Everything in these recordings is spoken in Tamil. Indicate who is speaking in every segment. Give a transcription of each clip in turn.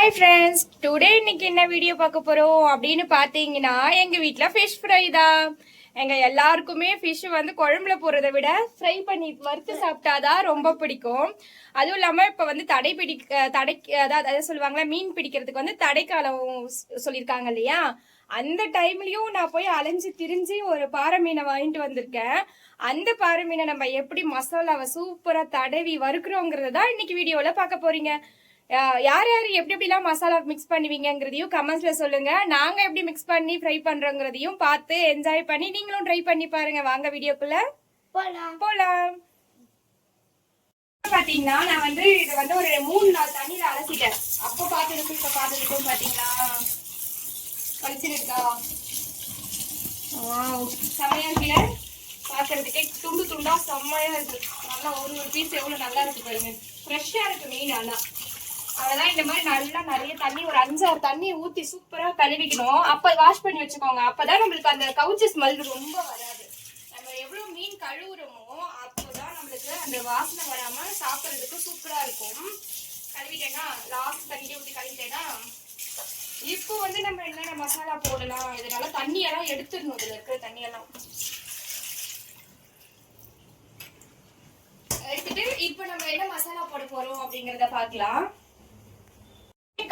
Speaker 1: ஹாய் ஃப்ரெண்ட்ஸ், டுடே இன்னைக்கு என்ன வீடியோ பார்க்க போறோம் அப்படின்னு பார்த்தீங்கன்னா, எங்க வீட்டில் ஃபிஷ் ஃப்ரை தான். எங்க எல்லாருக்குமே ஃபிஷ் வந்து குழம்புல போடுறத விட ஃப்ரை பண்ணி வறுத்து சாப்பிட்டாதான் ரொம்ப பிடிக்கும். அதுவும் இல்லாமல் இப்போ வந்து அதாவது சொல்லுவாங்களா, மீன் பிடிக்கிறதுக்கு வந்து தடைக்காலம் சொல்லியிருக்காங்க இல்லையா. அந்த டைம்லயும் நான் போய் அலைஞ்சு திரிஞ்சு ஒரு பாறை மீனை வாங்கிட்டு வந்திருக்கேன். அந்த பாறை மீனை நம்ம எப்படி மசாலாவை சூப்பரா தடவி வறுக்கிறோங்கிறத தான் இன்னைக்கு வீடியோவில் பார்க்க போறீங்க. யார் யார் எப்படி எப்படிலாம் மசாலா மிக்ஸ் பண்ணுவீங்கிறதையும் கமெண்ட்ஸ்ல சொல்லுங்க. நாங்க எப்படி மிக்ஸ் பண்ணி ஃப்ரை பண்றோங்கிறதையும் பார்த்து என்ஜாய் பண்ணி நீங்களும் ட்ரை பண்ணி பாருங்க. வாங்க வீடியோக்குள்ள போலாம். பாத்தீங்கன்னா நான் வந்து இது வந்து ஒரு 3 நாள் தண்ணியில அலசிட்டேன். அப்போ பார்த்ததுக்கும் இப்ப பார்த்ததுக்கும் பாத்தீங்களா வலிச்சிருக்கா? செம்மையா இருக்குல்ல, பாக்குறதுக்கே துண்டு துண்டா செம்மையா இருக்கு. நல்லா ஒரு பீஸ் எவ்வளவு நல்லா இருக்கு பாருங்க. ஃப்ரெஷ்ஷா இருக்கு மீன். அதெல்லாம் இந்த மாதிரி நல்லா நிறைய தண்ணி, ஒரு 5-6 தண்ணியை ஊத்தி சூப்பரா கழுவிக்கணும். அப்ப வாஷ் பண்ணி வச்சுக்கோங்க. அப்பதான் நம்மளுக்கு அந்த கவுச்சி ஸ்மெல் ரொம்ப வராது. நம்ம எவ்வளவு மீன் கழுவுறோமோ அப்போதான் நம்மளுக்கு அந்த வாசனை வராம சாப்பிட்றதுக்கு சூப்பரா இருக்கும். கழுவிட்டேன்னா லாஸ்ட் தண்ணியை ஊத்தி கழுவிட்டேன்னா இப்போ வந்து நம்ம என்னென்ன மசாலா போடலாம், இதனால தண்ணியெல்லாம் எடுத்துடணும். இதுல இருக்கிற தண்ணியெல்லாம் எடுத்துட்டு இப்போ நம்ம என்ன மசாலா போட போறோம் அப்படிங்கறத பாக்கலாம்.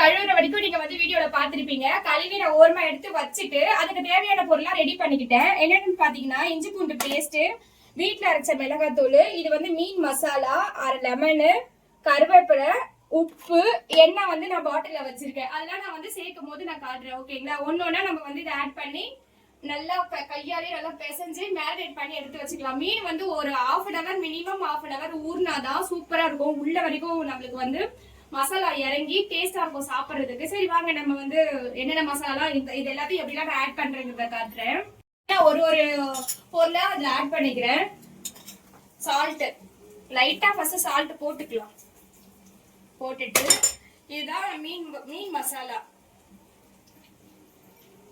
Speaker 1: கழுவுற வரைக்கும் நீங்க வந்து வீடியோல பாத்திருப்பீங்க. கழுவி நான் ஓரமா எடுத்து வச்சுட்டு அதுக்கு தேவையான பொருளா ரெடி பண்ணிக்கிட்டேன். என்னன்னு பாத்தீங்கன்னா, இஞ்சி பூண்டு பேஸ்ட், வீட்டுல அரைச்ச மிளகாத்தூள், இது வந்து மீன் மசாலா, 1/2 லெமனு, கருவேப்பிலை, உப்பு, எண்ணெய் வந்து நான் பாட்டில வச்சிருக்கேன். அதெல்லாம் நான் வந்து சேர்க்கும் போது நான் காட்டுறேன். ஓகேங்களா? ஒன்னொன்னா நம்ம வந்து இதை ஆட் பண்ணி நல்லா கையாலே நல்லா பிசைஞ்சு மேரினேட் பண்ணி எடுத்து வச்சுக்கலாம். மீன் வந்து ஒரு 1/2 hour மினிமம் 1/2 hour ஊர்னாதான் சூப்பரா இருக்கும். உள்ள வரைக்கும் நம்மளுக்கு வந்து மசாலா இறங்கி டேஸ்டா இருக்கும் சாப்பிட்றதுக்கு. சரி வாங்க நம்ம வந்து என்னென்ன மசாலா இது எல்லாத்தையும் எப்படிலாம் ஆட் பண்றேங்கிறத காட்டுறேன். ஒரு ஒரு பொருளா அதுல ஆட் பண்ணிக்கிறேன். சால்ட் லைட்டா ஃபர்ஸ்ட் சால்ட் போட்டுக்கலாம். போட்டுட்டு இதுதான் மீன் மசாலா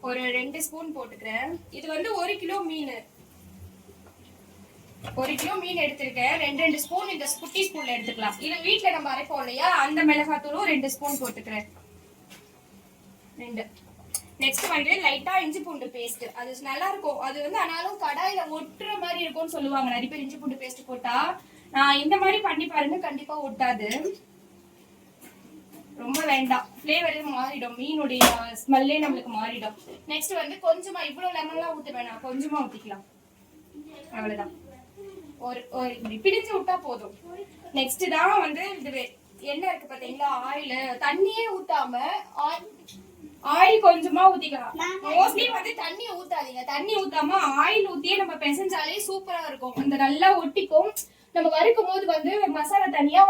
Speaker 1: ஒரு 2 ஸ்பூன் போட்டுக்கிறேன். இது வந்து 1 கிலோ மீன், 1 கிலோ மீன் எடுத்திருக்கேன். 2 ஸ்பூன் இந்த குட்டி ஸ்பூன்ல எடுத்துக்கலாம். இது வீட்டுல நம்ம அரைப்போம் இல்லையா, அந்த மிளகாத்தூளும் 2 ஸ்பூன் போட்டுக்கிறேன். 2. நெக்ஸ்ட் வந்து லைட்டா இஞ்சி பூண்டு பேஸ்ட். அது நல்லா இருக்கும். அது வந்து ஆனாலும் கடாயில ஒட்டுற மாதிரி இருக்கும்னு சொல்லுவாங்க நிறைய பேர். இஞ்சி பூண்டு பேஸ்ட் போட்டா நான் இந்த மாதிரி பண்ணி பாருங்க, கண்டிப்பா ஒட்டாது. ரொம்ப வேண்டாம், ஃபிளேவரே மாறிடும், மீனுடைய ஸ்மெல்லே நம்மளுக்கு மாறிடும். நெக்ஸ்ட் வந்து கொஞ்சமா, இவ்வளவு லெமன்லாம் ஊத்த வேணாம், கொஞ்சமா ஊத்திக்கலாம். அவ்வளவுதான், ஒரு பிடிச்சு விட்டா போதும். நெக்ஸ்ட் தான் வந்து இது என்ன இருக்கு பாத்தீங்களா, ஆயில். தண்ணியே ஊத்தாம ஆயில் கொஞ்சமா ஊத்திக்கலாம். மோஸ்ட்லி வந்து தண்ணியை ஊத்தாதீங்க. தண்ணி ஊத்தாம ஆயில் ஊத்தியே நம்ம பிசைஞ்சாலே சூப்பரா இருக்கும். அந்த நல்லா ஒட்டிக்கும். நம்ம வறுக்கும் போது வந்து மசாலா தனியா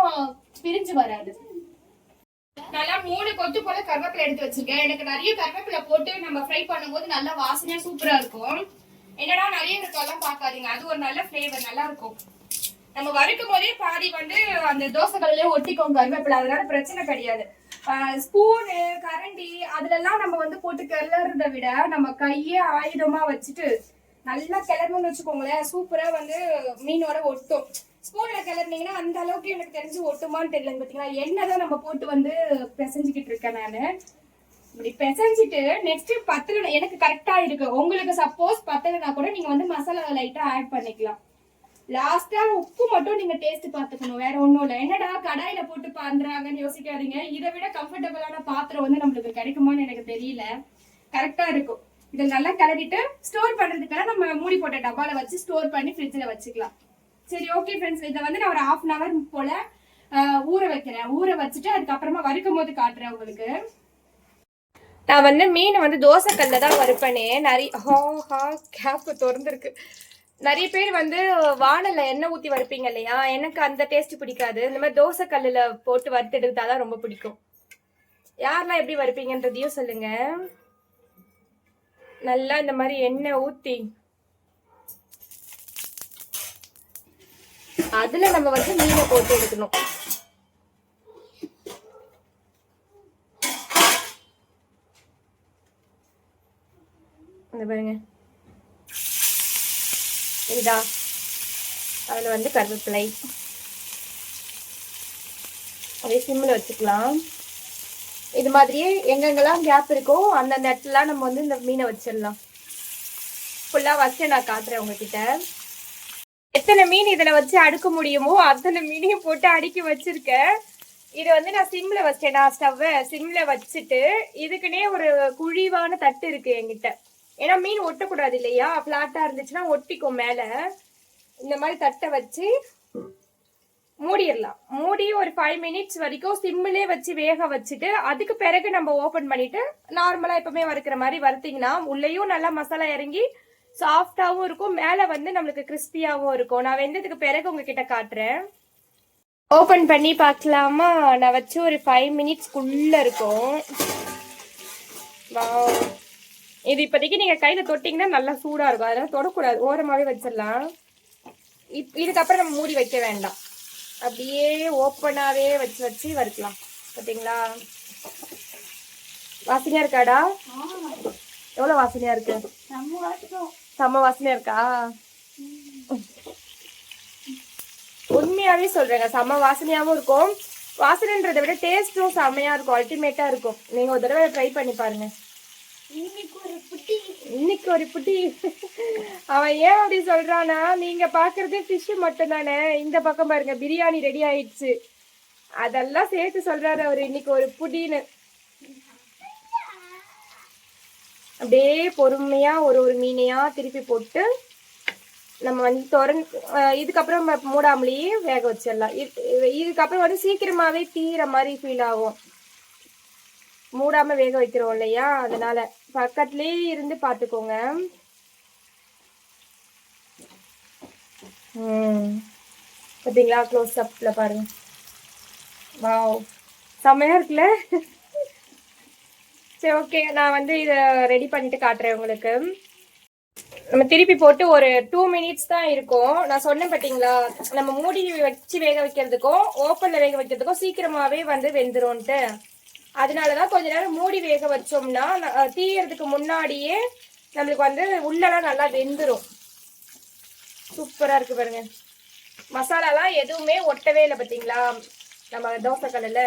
Speaker 1: பிரிஞ்சு வராது. நல்லா 3 கொத்து போல கருவேப்பிலை எடுத்து வச்சிருக்கேன். எனக்கு நிறைய கருவேப்பிலை போட்டு நம்ம ஃப்ரை பண்ணும்போது நல்லா வாசனையா சூப்பரா இருக்கும். என்னடா நிறைய இருக்கெல்லாம் பாக்காதீங்க, அது ஒரு நல்ல ஃபிளேவர், நல்லா இருக்கும். நம்ம வறுக்கும் போதே பாதி வந்து அந்த தோசைகள்லயே ஒட்டிக்கும் கருவேப்பிலை, அதனால பிரச்சனை கிடையாது. ஸ்பூனு, கரண்டி அதுலலாம் நம்ம வந்து போட்டு கிளறத விட நம்ம கையே ஆயுதமா வச்சுட்டு நல்லா கிளறணும்னு வச்சுக்கோங்களேன், சூப்பரா வந்து மீனோட ஒட்டும். ஸ்பூன்ல கிளறினீங்கன்னா அந்த அளவுக்கு எனக்கு தெரிஞ்சு ஒட்டுமான்னு தெரியல. பாத்தீங்களா, எண்ணெய் நம்ம போட்டு வந்து பிசைஞ்சுக்கிட்டு இருக்கேன் நானு. இப்படி பிசைஞ்சிட்டு நெக்ஸ்ட் பத்தல, எனக்கு கரெக்டா இருக்கு. உங்களுக்கு சப்போஸ் பத்தலைனா கூட நீங்க வந்து மசாலா லைட்டா ஆட் பண்ணிக்கலாம். லாஸ்டா உப்பு மட்டும் நீங்க டேஸ்ட் பாத்துக்கணும், வேற ஒண்ணும் இல்ல. என்னடா கடாயில போட்டு பண்றாங்கன்னு யோசிக்காதீங்க. இதை விட கம்ஃபர்டபுளான பாத்திரம் வந்து நம்மளுக்கு கிடைக்குமான்னு எனக்கு தெரியல. கரெக்டா இருக்கும். இதை நல்லா கிளறிட்டு ஸ்டோர் பண்றதுக்காக நம்ம மூடி போட்ட டப்பால வச்சு ஸ்டோர் பண்ணி ஃப்ரிட்ஜ்ல வச்சுக்கலாம். சரி ஓகே ஃப்ரெண்ட்ஸ், இதை வந்து நான் ஒரு 1/2 hour போல ஊற வைக்கிறேன். ஊற வச்சுட்டு அதுக்கப்புறமா வறுக்கும் போது காட்டுறேன் உங்களுக்கு. நான் வந்து மீன் வந்து தோசை கல்ல தான் வறுப்பேனே. கேப் திறந்துருக்கு. நிறைய பேர் வந்து வானல்ல எண்ணெய் ஊத்தி வறுப்பீங்க இல்லையா, எனக்கு அந்த டேஸ்ட் பிடிக்காது. இந்த மாதிரி தோசை கல்லுல போட்டு வறுத்து எடுத்தாதான் ரொம்ப பிடிக்கும். யாரெல்லாம் எப்படி வறுப்பீங்கன்றதையும் சொல்லுங்க. நல்லா இந்த மாதிரி எண்ணெய் ஊத்தி அதுல நம்ம வந்து மீனை போட்டு எடுக்கணும். பாருங்க, இதா அதுல வந்து கருவேப்பிலை அப்படியே சிம்மில் வச்சுக்கலாம். இது மாதிரியே எங்கெங்கெல்லாம் கேப் இருக்கோ அந்த இடத்துலாம் நம்ம வந்து இந்த மீனை வச்சிடலாம். ஃபுல்லா வச்சு நான் காட்டுறேன் உங்ககிட்ட. எத்தனை மீன் இதுல வச்சு அடுக்க முடியுமோ அத்தனை மீனையும் போட்டு அடுக்கி வச்சிருக்கேன். இது வந்து நான் சிம்ல வச்சேன். நான் ஸ்டவ்வை சிம்ல வச்சுட்டு இதுக்குன்னே ஒரு குழிவான தட்டு இருக்கு என்கிட்ட. ஏன்னா மீன் ஒட்டக்கூடாது இல்லையா, பிளாட்டா இருந்துச்சுன்னா ஒட்டிக்கும் மேல. இந்த மாதிரி தட்டை வச்சு மூடிடலாம். மூடி ஒரு 5 மினிட்ஸ் வரைக்கும் சிம்மிலே வச்சு வேக வச்சுட்டு அதுக்கு பிறகு நம்ம ஓபன் பண்ணிட்டு நார்மலா எப்பவுமே வறுக்கிற மாதிரி வறுத்தீங்கன்னா உள்ளேயும் நல்லா மசாலா இறங்கி சாஃப்டாவும் இருக்கும், மேல வந்து நம்மளுக்கு கிறிஸ்பியாவும் இருக்கும். நான் வெந்ததுக்கு பிறகு உங்ககிட்ட காட்டுறேன். ஓபன் பண்ணி பார்க்கலாமா? நான் வச்சு ஒரு 5 மினிட்ஸ்க்குள்ள இருக்கும். வாவ், இது இப்போதைக்கு நீங்க கையில தொட்டிங்கன்னா நல்லா சூடா இருக்கும், அதெல்லாம் தொடக்கூடாது, ஓரமாவே வச்சிடலாம். இதுக்கப்புறம் நம்ம மூடி வைக்க வேண்டாம், அப்படியே ஓப்பனாவே வச்சு வச்சு வறுக்கலாம். பார்த்தீங்களா வாசனையா இருக்காடா? எவ்வளவு வாசனையா இருக்கு? செம்ம வாசனையா இருக்கா? உண்மையாவே சொல்றேங்க, செம்ம வாசனையாவும் இருக்கும். வாசனைன்றதை விட டேஸ்டும் செம்மையா இருக்கும், அல்டிமேட்டா இருக்கும். நீங்க ஒரு தடவை ட்ரை பண்ணி பாருங்க. இன்னைக்கு ஒரு புட்டி. அவன் ஏன் அப்படி சொல்றானா, நீங்க பாக்குறது ஃபிஷ் மட்டும் தானே, இந்த பக்கம் பாருங்க பிரியாணி ரெடி ஆயிடுச்சு, அதெல்லாம் சேர்த்து சொல்றாரு அவரு இன்னைக்கு ஒரு புடின்னு. அப்படியே பொறுமையா ஒரு ஒரு மீனையா திருப்பி போட்டு நம்ம வந்து இதுக்கப்புறம் மூடாமலேயே வேக வச்சிடலாம். இதுக்கப்புறம் வந்து சீக்கிரமாவே தீர மாதிரி ஃபீல் ஆகும், மூடாம வேக வைக்கிறோம் இல்லையா, அதனால பக்கத்துலயே இருந்து பாத்துக்கோங்க. பாத்தீங்களா க்ளோஸ் அப்ல பாருங்க. வாவ், செம்மையா இருக்குல்ல? சரி ஓகே, நான் வந்து இதை ரெடி பண்ணிட்டு காட்டுறேன் உங்களுக்கு. நம்ம திருப்பி போட்டு ஒரு 2 மினிட்ஸ் தான் இருக்கும். நான் சொன்னேன் பார்த்தீங்களா, நம்ம மூடி வச்சு வேக வைக்கிறதுக்கும் ஓப்பன்ல வேக வைக்கிறதுக்கும் சீக்கிரமாவே வந்து வெந்துரும்ட்டு. அதனாலதான் கொஞ்ச நேரம் மூடி வேக வச்சோம்னா தீயறதுக்கு முன்னாடியே நம்மளுக்கு வந்து உள்ளெல்லாம் நல்லா வெந்துரும். சூப்பரா இருக்கு பாருங்க. மசாலாலாம் எதுவுமே ஒட்டவே இல்லை பார்த்தீங்களா, நம்ம தோசை கல்லுல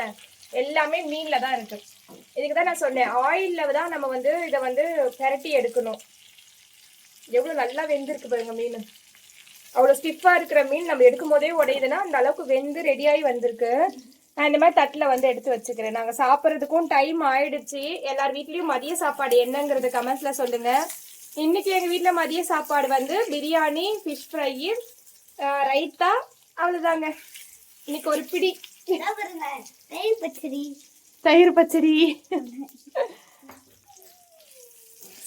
Speaker 1: எல்லாமே மீன்ல தான் இருக்கு. இதுக்குதான் நான் சொன்னேன், ஆயில்ல தான் நம்ம வந்து இதை வந்து பெரட்டி எடுக்கணும். எவ்வளவு நல்லா வெந்திருக்கு பாருங்க மீன். அவ்வளவு ஸ்டிஃபா இருக்கிற மீன் நம்ம எடுக்கும் போதே உடையுதுன்னா அந்த அளவுக்கு வெந்து ரெடியாகி வந்திருக்கு. நான் இந்த மாதிரி தட்டுல வந்து எடுத்து வச்சுக்கிறேன். நாங்க சாப்பிட்றதுக்கும் டைம் ஆயிடுச்சு. எல்லார் வீட்லயும் மதிய சாப்பாடு என்னங்கிறது கமெண்ட்ஸ்ல சொல்லுங்க. இன்னைக்கு எங்க வீட்டுல மதிய சாப்பாடு வந்து பிரியாணி, ஃபிஷ் ஃப்ரை, ரைத்தா, அவ்வளவுதாங்க. இன்னைக்கு ஒரு பிடி தயிர் பச்சடி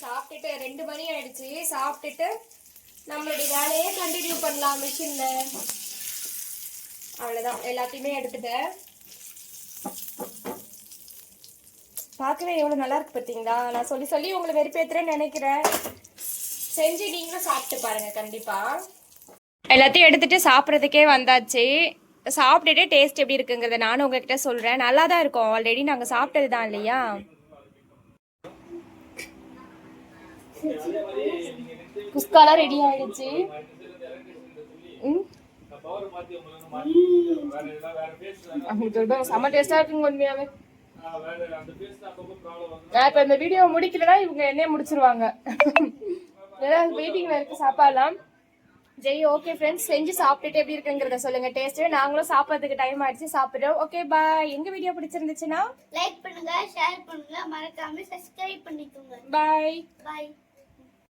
Speaker 1: சாப்பிட்டுட்டு 2 மணி ஆயிடுச்சு. சாப்பிட்டுட்டு நம்மளுடைய வேலையே கண்டினியூ பண்ணலாம் மிஷின்ல. அவ்வளவுதான், எல்லாத்தையுமே எடுத்துட்டேன். பார்க்கவே எவ்வளவு நல்லா இருக்கு பார்த்தீங்களா. நான் சொல்லி சொல்லி உங்களை வெறுப்பேத்துறேன்னு நினைக்கிறேன். செஞ்சு நீங்களும் சாப்பிட்டு பாருங்க கண்டிப்பா. எல்லாத்தையும் எடுத்துட்டு சாப்பிட்றதுக்கே வந்தாச்சு. சாப்பிட்டுட்டு டேஸ்ட் எப்படி இருக்குங்கிறத நானும் உங்ககிட்ட சொல்றேன். நல்லா தான் இருக்கும், ஆல்ரெடி நாங்கள் சாப்பிட்டது தான் இல்லையா. குஸ்காலாம் ரெடி ஆயிடுச்சு. செம்ம டேஸ்டா இருக்குங்க உண்மையாவே. நான் இப்ப இந்த வீடியோ முடிக்கலன்னா இவங்க என்னைய முடிச்சிருவாங்க. வெயிட்டிங்ல இருக்கு சாப்பாடுலாம். ஜெய் ஓகே ஃப்ரெண்ட்ஸ், செஞ்சு சாப்பிட்டுட்டு எப்படி இருக்குங்கிறத சொல்லுங்க டேஸ்ட். நாங்களும் சாப்பிட்றதுக்கு டைம் ஆயிடுச்சு, சாப்பிடுறோம். Okay bye. எங்க வீடியோ பிடிச்சிருந்துச்சுன்னா
Speaker 2: லைக் பண்ணுங்க, ஷேர் பண்ணுங்க, மறக்காம சப்ஸ்கிரைப் பண்ணிக்கோங்க.
Speaker 1: பாய்
Speaker 2: பாய்.